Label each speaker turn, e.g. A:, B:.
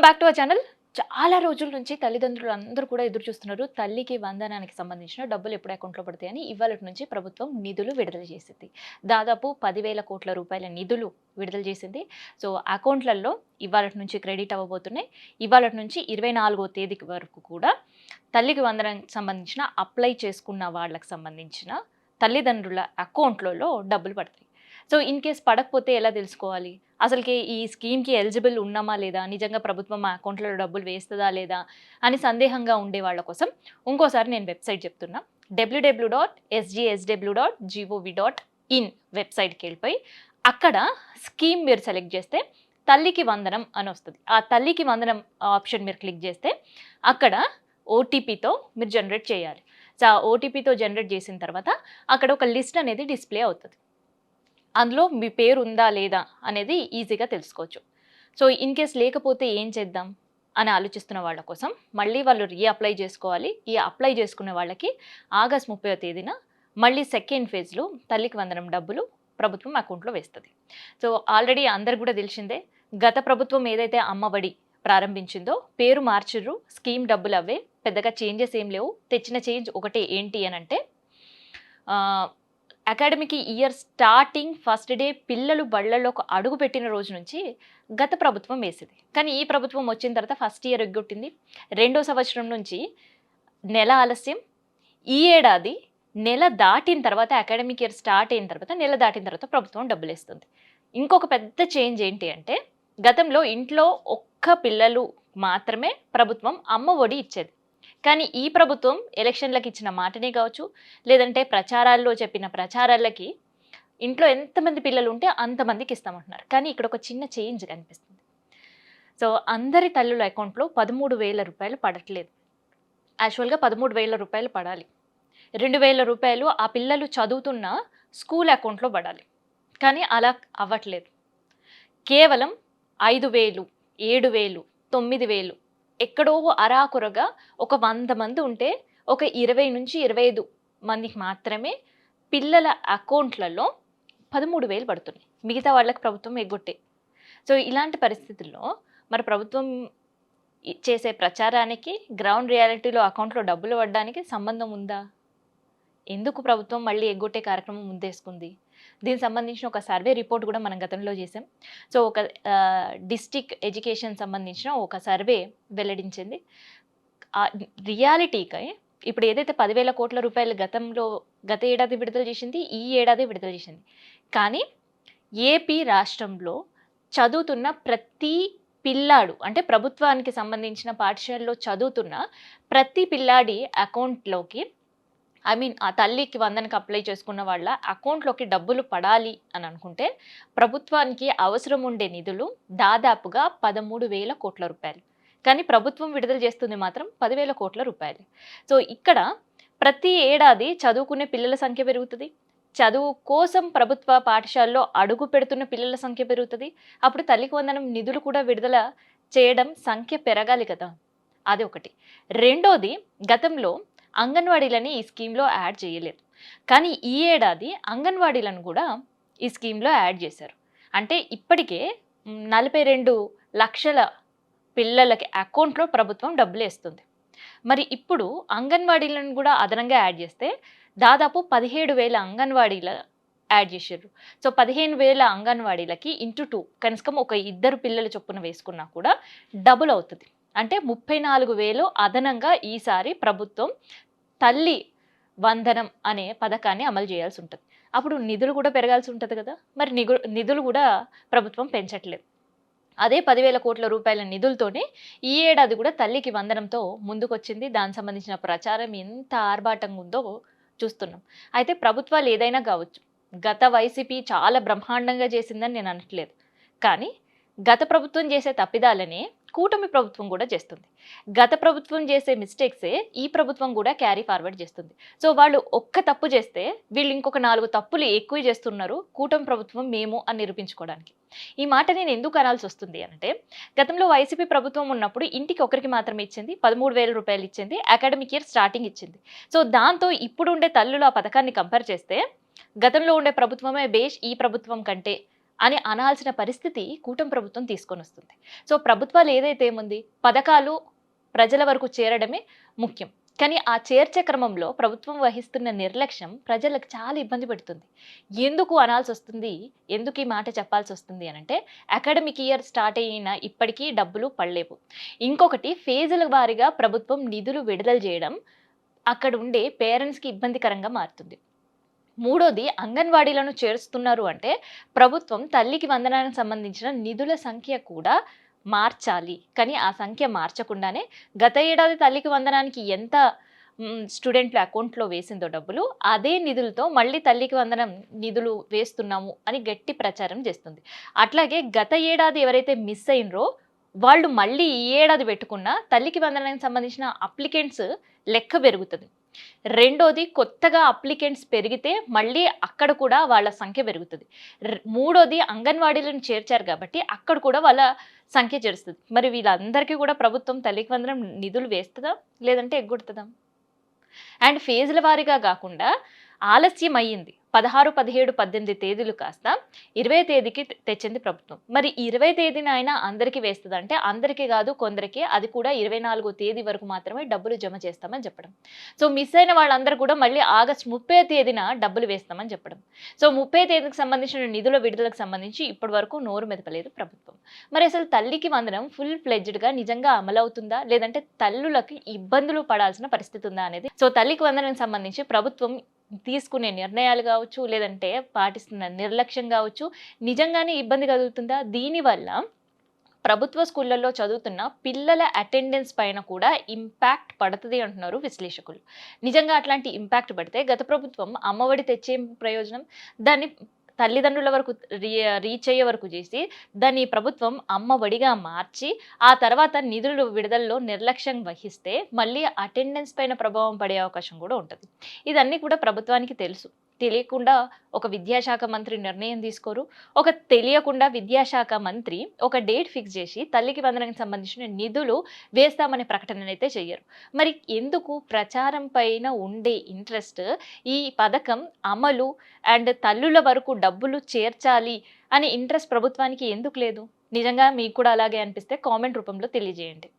A: Welcome back to our channel. చాలా రోజుల నుంచి తల్లిదండ్రులు అందరూ కూడా ఎదురు చూస్తున్నారు. తల్లికి వందనానికి సంబంధించిన డబ్బులు ఎప్పుడు అకౌంట్‌లో పడతాయని. ఇవాళటి నుంచి ప్రభుత్వం నిధులు విడుదల చేసింది. దాదాపు 10,000 కోట్ల రూపాయల నిధులు విడుదల చేసింది. సో, అకౌంట్‌లలో ఇవాళటి నుంచి క్రెడిట్ అవ్వబోతున్నాయి. ఇవాళటి నుంచి 24వ తేదీకి వరకు కూడా తల్లికి వందనానికి సంబంధించిన అప్లై చేసుకున్న వాళ్ళకి సంబంధించిన తల్లిదండ్రుల అకౌంట్‌లలో డబ్బులు పడతాయి. సో, ఇన్ కేస్ పడకపోతే ఎలా తెలుసుకోవాలి? అసలుకి ఈ స్కీమ్‌కి ఎలిజిబుల్ ఉన్నామా లేదా? నిజంగా ప్రభుత్వం మా అకౌంట్‌లలో డబ్బులు వేస్తదా లేదా? అని సందేహంగా ఉండే వాళ్ళ కోసం ఇంకోసారి నేను వెబ్‌సైట్ చెప్తున్నా. www.sjsw.gov.in వెబ్‌సైట్‌కెళ్ళిపోయి అక్కడ స్కీమ్ మీరు సెలెక్ట్ చేస్తే తల్లికి వందనం అని వస్తది. ఆ తల్లికి వందనం ఆప్షన్ మీరు క్లిక్ చేస్తే అక్కడ ఓటీపీతో మీరు జనరేట్ చేయాలి. సో, ఆ ఓటీపీతో జనరేట్ చేసిన తర్వాత అక్కడ ఒక లిస్ట్ అనేది డిస్‌ప్లే అవుతది. అందులో మీ పేరు ఉందా లేదా అనేది ఈజీగా తెలుసుకోవచ్చు. సో, ఇన్ కేస్ లేకపోతే ఏం చేద్దాం అని ఆలోచిస్తున్న వాళ్ళ కోసం మళ్ళీ వాళ్ళు అప్లై చేసుకోవాలి. ఈ అప్లై చేసుకున్న వాళ్ళకి ఆగస్ట్ 30వ తేదీన మళ్ళీ సెకండ్ ఫేజ్‌లో తల్లికి వందనం డబ్బులు ప్రభుత్వం అకౌంట్‌లో వేస్తది. సో, ఆల్రెడీ అందరికి కూడా తెలిసిందే. గత ప్రభుత్వం ఏదైతే అమ్మఒడి ప్రారంభించిందో పేరు మార్చిర్రు. స్కీమ్ డబ్బులు అవే. పెద్దగా చేంజెస్ ఏం లేవు. తెచ్చిన చేంజ్ ఒకటే ఏంటి అనంటే academic year starting first day పిల్లలు బళ్ళలోకి అడుగు పెట్టిన రోజు నుంచి గత ప్రభుత్వం వేసింది. కానీ ఈ ప్రభుత్వం వచ్చిన తర్వాత ఫస్ట్ ఇయర్ ఎగ్గొట్టింది. రెండో సంవత్సరం నుంచి నెల ఆలస్యం. ఈ ఏడాది నెల దాటిన తర్వాత అకాడమిక్ ఇయర్ స్టార్ట్ అయిన తర్వాత నెల దాటిన తర్వాత ప్రభుత్వం డబ్బులు వేస్తుంది. ఇంకొక పెద్ద చేంజ్ ఏంటి అంటే గతంలో ఇంట్లో ఒక్క పిల్లలు మాత్రమే ప్రభుత్వం అమ్మ ఒడి ఇచ్చేది. కానీ ఈ ప్రభుత్వం ఎలక్షన్లకు ఇచ్చిన మాటనే కావచ్చు, లేదంటే ప్రచారాల్లో చెప్పిన ప్రచారాలకి ఇంట్లో ఎంతమంది పిల్లలు ఉంటే అంతమందికి ఇస్తామంటున్నారు. కానీ ఇక్కడ ఒక చిన్న చేంజ్ కనిపిస్తుంది. సో, అందరి తల్లుల అకౌంట్లో 13,000 రూపాయలు పడట్లేదు. యాక్చువల్గా 13,000 రూపాయలు పడాలి. 2,000 రూపాయలు ఆ పిల్లలు చదువుతున్న స్కూల్ అకౌంట్లో పడాలి. కానీ అలా అవ్వట్లేదు. కేవలం 5,000, 7,000, 9,000 ఎక్కడో అరాకొరగా ఒక 100 మంది ఉంటే ఒక 20 నుంచి 25 మందికి మాత్రమే పిల్లల అకౌంట్లలో 13,000 పడుతున్నాయి. మిగతా వాళ్ళకి ప్రభుత్వం ఎగ్గొట్టే. సో, ఇలాంటి పరిస్థితుల్లో మరి ప్రభుత్వం చేసే ప్రచారానికి గ్రౌండ్ రియాలిటీలో అకౌంట్లో డబ్బులు పడడానికి సంబంధం ఉందా? ఎందుకు ప్రభుత్వం మళ్ళీ ఎగ్గొట్టే కార్యక్రమం ముందేసుకుంది? దీనికి సంబంధించిన ఒక సర్వే రిపోర్ట్ కూడా మనం గతంలో చేసాం. సో, ఒక డిస్ట్రిక్ట్ ఎడ్యుకేషన్ సంబంధించిన ఒక సర్వే వెల్లడించింది. రియాలిటీకై ఇప్పుడు ఏదైతే 10,000 కోట్ల రూపాయలు గత ఏడాది విడుదల చేసింది, ఈ ఏడాది విడుదల చేసింది. కానీ ఏపీ రాష్ట్రంలో చదువుతున్న ప్రతి పిల్లాడు అంటే ప్రభుత్వానికి సంబంధించిన పాఠశాలలో చదువుతున్న ప్రతి పిల్లాడి అకౌంట్లోకి ఆ తల్లికి వందనకి అప్లై చేసుకున్న వాళ్ళ అకౌంట్లోకి డబ్బులు పడాలి అని అనుకుంటే ప్రభుత్వానికి అవసరం ఉండే నిధులు దాదాపుగా 13,000 కోట్ల రూపాయలు. కానీ ప్రభుత్వం విడుదల చేస్తుంది మాత్రం 10,000 కోట్ల రూపాయలు. సో, ఇక్కడ ప్రతి ఏడాది చదువుకునే పిల్లల సంఖ్య పెరుగుతుంది. చదువు కోసం ప్రభుత్వ పాఠశాలలో అడుగు పెడుతున్న పిల్లల సంఖ్య పెరుగుతుంది. అప్పుడు తల్లికి వందనం నిధులు కూడా విడుదల చేయడం సంఖ్య పెరగాలి కదా. అది ఒకటి. రెండోది, గతంలో అంగన్వాడీలని ఈ స్కీమ్లో యాడ్ చేయలేదు. కానీ ఈ ఏడాది అంగన్వాడీలను కూడా ఈ స్కీమ్లో యాడ్ చేశారు. అంటే ఇప్పటికే 42 లక్షల పిల్లలకి అకౌంట్లో ప్రభుత్వం డబ్బులు వేస్తుంది. మరి ఇప్పుడు అంగన్వాడీలను కూడా అదనంగా యాడ్ చేస్తే దాదాపు 17,000 అంగన్వాడీల యాడ్ చేశారు. సో, 15,000 అంగన్వాడీలకి ఇంటూ 2 కనీసం ఒక 2 పిల్లల చొప్పున వేసుకున్నా కూడా డబుల్ అవుతుంది. అంటే 34,000 అదనంగా ఈసారి ప్రభుత్వం తల్లి వందనం అనే పథకాన్ని అమలు చేయాల్సి ఉంటుంది. అప్పుడు నిధులు కూడా పెరగాల్సి ఉంటుంది కదా. మరి నిధులు కూడా ప్రభుత్వం పెంచట్లేదు. అదే 10,000 కోట్ల రూపాయల నిధులతోనే ఈ ఏడాది కూడా తల్లికి వందనంతో ముందుకొచ్చింది. దానికి సంబంధించిన ప్రచారం ఎంత ఆర్భాటంగా ఉందో చూస్తున్నాం. అయితే ప్రభుత్వాలు ఏదైనా కావచ్చు, గత వైసీపీ చాలా బ్రహ్మాండంగా చేసిందని నేను అనట్లేదు. కానీ గత ప్రభుత్వం చేసే తప్పిదాలనే కూటమి ప్రభుత్వం కూడా చేస్తుంది. గత ప్రభుత్వం చేసే మిస్టేక్సే ఈ ప్రభుత్వం కూడా క్యారీ ఫార్వర్డ్ చేస్తుంది. సో, వాళ్ళు ఒక్క తప్పు చేస్తే వీళ్ళు ఇంకొక 4 తప్పులు ఎక్కువ చేస్తున్నారు కూటమి ప్రభుత్వం మేము అని నిరూపించుకోవడానికి. ఈ మాట నేను ఎందుకు అనాల్సి వస్తుంది అంటే గతంలో వైసీపీ ప్రభుత్వం ఉన్నప్పుడు ఇంటికి ఒకరికి మాత్రమే ఇచ్చింది. 13,000 రూపాయలు ఇచ్చింది. అకాడమిక్ ఇయర్ స్టార్టింగ్ ఇచ్చింది. సో, దాంతో ఇప్పుడు ఉండే తల్లులు ఆ పథకాన్ని కంపేర్ చేస్తే గతంలో ఉండే ప్రభుత్వమే బేష్ ఈ ప్రభుత్వం కంటే అని అనాల్సిన పరిస్థితి కూటమి ప్రభుత్వం తీసుకొనొస్తుంది. సో, ప్రభుత్వాలు ఏదైతే ఏముంది, పథకాలు ప్రజల వరకు చేరడమే ముఖ్యం. కానీ ఆ చేర్చే క్రమంలో ప్రభుత్వం వహిస్తున్న నిర్లక్ష్యం ప్రజలకు చాలా ఇబ్బంది పెడుతుంది. ఎందుకు అనాల్సొస్తుంది? ఎందుకు ఈ మాట చెప్పాల్సొస్తుంది అనంటే, అకాడమిక్ ఇయర్ స్టార్ట్ అయిన ఇప్పటికీ డబ్బులు పడలేవు. ఇంకొకటి ఫేజుల వారీగా ప్రభుత్వం నిధులు విడుదల చేయడం అక్కడ ఉండే పేరెంట్స్‌కి ఇబ్బందికరంగా మారుతుంది. మూడోది అంగన్వాడీలను చేరుస్తున్నారు అంటే, ప్రభుత్వం తల్లికి వందనానికి సంబంధించిన నిధుల సంఖ్య కూడా మార్చాలి. కానీ ఆ సంఖ్య మార్చకుండానే గత ఏడాది తల్లికి వందనానికి ఎంత స్టూడెంట్ల అకౌంట్‌లో వేసిందో డబ్బులు, అదే నిధులతో మళ్ళీ తల్లికి వందనం నిధులు వేస్తున్నాము అని గట్టి ప్రచారం చేస్తుంది. అట్లాగే గత ఏడాది ఎవరైతే మిస్ అయినరో వాళ్ళు మళ్ళీ ఈ ఏడాది పెట్టుకున్న తల్లికి వందనానికి సంబంధించిన అప్లికెంట్స్ లెక్క పెరుగుతది. రెండోది కొత్తగా అప్లికెంట్స్ పెరిగితే మళ్ళీ అక్కడ కూడా వాళ్ళ సంఖ్య పెరుగుతది. మూడోది అంగన్వాడీలను చేర్చారు కాబట్టి అక్కడ కూడా వాళ్ళ సంఖ్య చేరుస్తది. మరి వీళ్ళందరికీ కూడా ప్రభుత్వం తల్లికి వందనం నిధులు వేస్తదా? లేదంటే ఎగ్గొడతదా? అండ్ ఫేజ్‌ల వారీగా గాకుండా ఆలస్యం అయ్యింది. 16, 17, 18 తేదీలు కాస్త 20 తేదీకి తెచ్చింది ప్రభుత్వం. మరి 20 తేదీన అయినా అందరికీ వేస్తదంటే అందరికీ గాదు కొందరికి, అది కూడా 24 తేదీ వరకు మాత్రమే డబ్బులు జమ చేస్తామని చెప్పడం. సో, మిస్ అయిన వాళ్ళందరూ కూడా మళ్ళీ ఆగస్టు 30 తేదీన డబ్బులు వేస్తామని చెప్పడం. సో, 30 తేదీకి సంబంధించిన నిధుల విడుదలకు సంబంధించి ఇప్పటి వరకు నోరు మెదపలేదు ప్రభుత్వం. మరి అసలు తల్లికి వందనం ఫుల్ ఫ్లెడ్జ్డ్‌గా నిజంగా అమలవుతుందా? లేదంటే తల్లులకి ఇబ్బందులు పడాల్సిన పరిస్థితి ఉందా అనేది. సో, తల్లికి వందనానికి సంబంధించి ప్రభుత్వం తీసుకునే నిర్ణయాలు కావచ్చు, లేదంటే పాటిస్తున్న నిర్లక్ష్యం కావచ్చు, నిజంగానే ఇబ్బంది కలుగుతుందా? దీనివల్ల ప్రభుత్వ స్కూళ్ళల్లో చదువుతున్న పిల్లల అటెండెన్స్ పైన కూడా ఇంపాక్ట్ పడుతుంది అంటున్నారు విశ్లేషకులు. నిజంగా అట్లాంటి ఇంపాక్ట్ పడితే గత ప్రభుత్వం అమ్మఒడి తెచ్చే ప్రయోజనం? దాన్ని తల్లిదండ్రుల వరకు రీచ్ అయ్యే వరకు చేసి దాన్ని ప్రభుత్వం అమ్మఒడిగా మార్చి ఆ తర్వాత నిధులు విడుదలలో నిర్లక్ష్యం వహిస్తే మళ్ళీ అటెండెన్స్ పైన ప్రభావం పడే అవకాశం కూడా ఉంటుంది. ఇదన్నీ కూడా ప్రభుత్వానికి తెలుసు. తెలియకుండా ఒక విద్యాశాఖ మంత్రి నిర్ణయం తీసుకోరు. తెలియకుండా విద్యాశాఖ మంత్రి ఒక డేట్ ఫిక్స్ చేసి తల్లికి వందనానికి సంబంధించిన నిధులు వేస్తామనే ప్రకటననైతే చెయ్యరు. మరి ఎందుకు ప్రచారం పైన ఉండే ఇంట్రెస్ట్ ఈ పథకం అమలు అండ్ తల్లుల వరకు డబ్బులు చేర్చాలి అనే ఇంట్రెస్ట్ ప్రభుత్వానికి ఎందుకు లేదు? నిజంగా మీకు కూడా అలాగే అనిపిస్తే కామెంట్ రూపంలో తెలియజేయండి.